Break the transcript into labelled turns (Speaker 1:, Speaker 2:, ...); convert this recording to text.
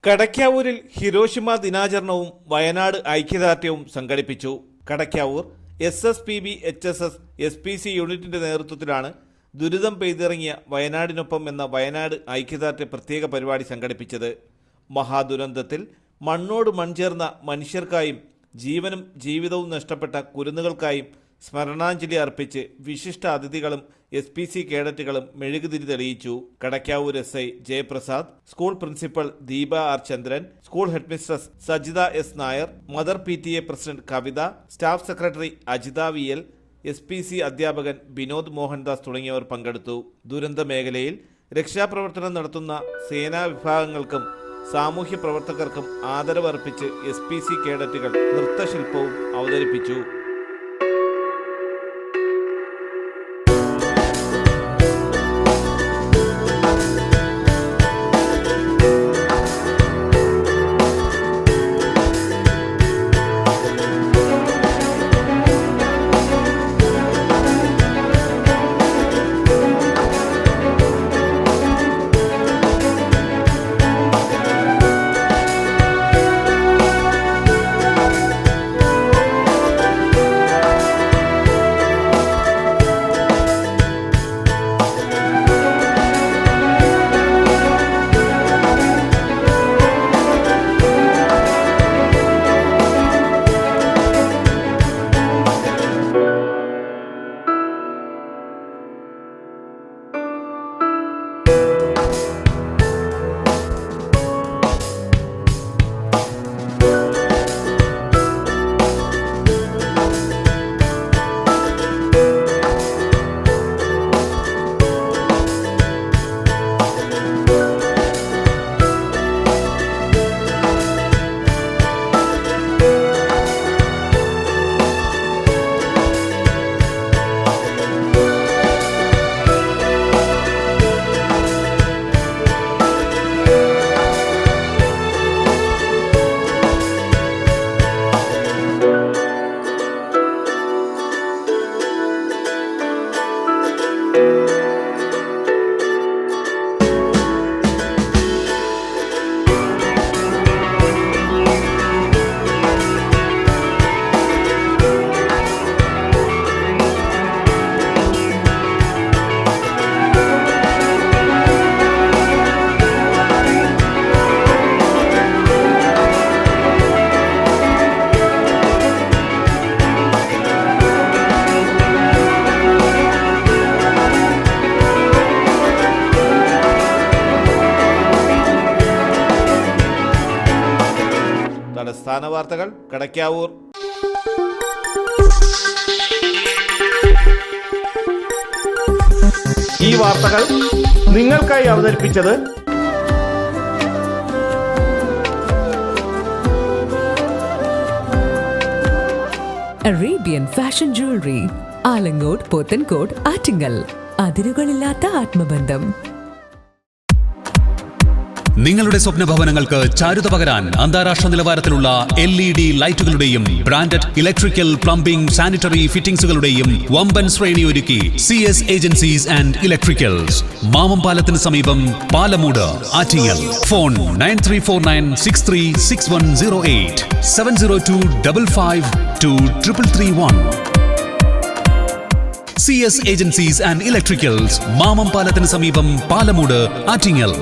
Speaker 1: കടയ്ക്കാവൂരിൽ Hiroshima ദിനാചരണവും Wayanad ഐക്യദാർഢ്യവും സംഘടിപ്പിച്ചു. Kadakkavoor SSPB HSS SPC യൂണിറ്റിന്റെ നേതൃത്വത്തിലാണ് ദുരിതം പെയ്തിറങ്ങിയ വയനാടിനൊപ്പം എന്ന വയനാട് ഐക്യദാർഢ്യ പ്രത്യേക പരിപാടി സംഘടിപ്പിച്ചത്. മഹാദുരന്തത്തിൽ മണ്ണോട് മൺചേർന്ന മനുഷ്യർക്കായും ജീവനും ജീവിതവും നഷ്ടപ്പെട്ട കുരുന്നുകൾക്കായും സ്മരണാഞ്ജലി അർപ്പിച്ച് വിശിഷ്ട അതിഥികളും SPC കേഡറ്റുകളും മെഴുകുതിരി തെളിയിച്ചു. Kadakkavoor SI Jayaprasad, school principal Deepa R Chandran, school headmistress Sajitha S Nair, mother PTA president Kavitha, staff secretary Ajitha VL, SPC അധ്യാപകൻ വിനോദ് മോഹൻദാസ് തുടങ്ങിയവർ പങ്കെടുത്തു. ദുരന്ത മേഖലയിൽ രക്ഷാപ്രവർത്തനം നടത്തുന്ന സേനാ വിഭാഗങ്ങൾക്കും സാമൂഹ്യ പ്രവർത്തകർക്കും ആദരവർപ്പിച്ച് SPC കേഡറ്റുകൾ നൃത്തശില്പവും അവതരിപ്പിച്ചു. തലസ്ഥാന വാർത്തകൾ കടയ്ക്കാവൂർ. ഈ വാർത്തകൾ നിങ്ങൾക്കായി അവതരിപ്പിച്ചത്
Speaker 2: Arabian fashion jewellery, Alangode, Pothencode, Attingal. അതിരുകളില്ലാത്ത ആത്മബന്ധം.
Speaker 3: നിങ്ങളുടെ സ്വപ്ന ഭവനങ്ങൾക്ക് ചാരുത പകരാൻ അന്താരാഷ്ട്ര നിലവാരത്തിലുള്ള LED ലൈറ്റുകളുടെയും ബ്രാൻഡഡ് ഇലക്ട്രിക്കൽ, പ്ലംബിംഗ്, സാനിറ്ററി ഫിറ്റിംഗ്സുകളുടെയും വമ്പൻ ശ്രേണി ഒരുക്കി CS agencies and electricals. Mamam പാലത്തിന് സമീപം, Palamoodu, Attingal. Phone 9349636108 702552331. CS agencies and electricals, Mamam പാലത്തിന് സമീപം, പാലമൂട്, ആറ്റിങ്ങൽ.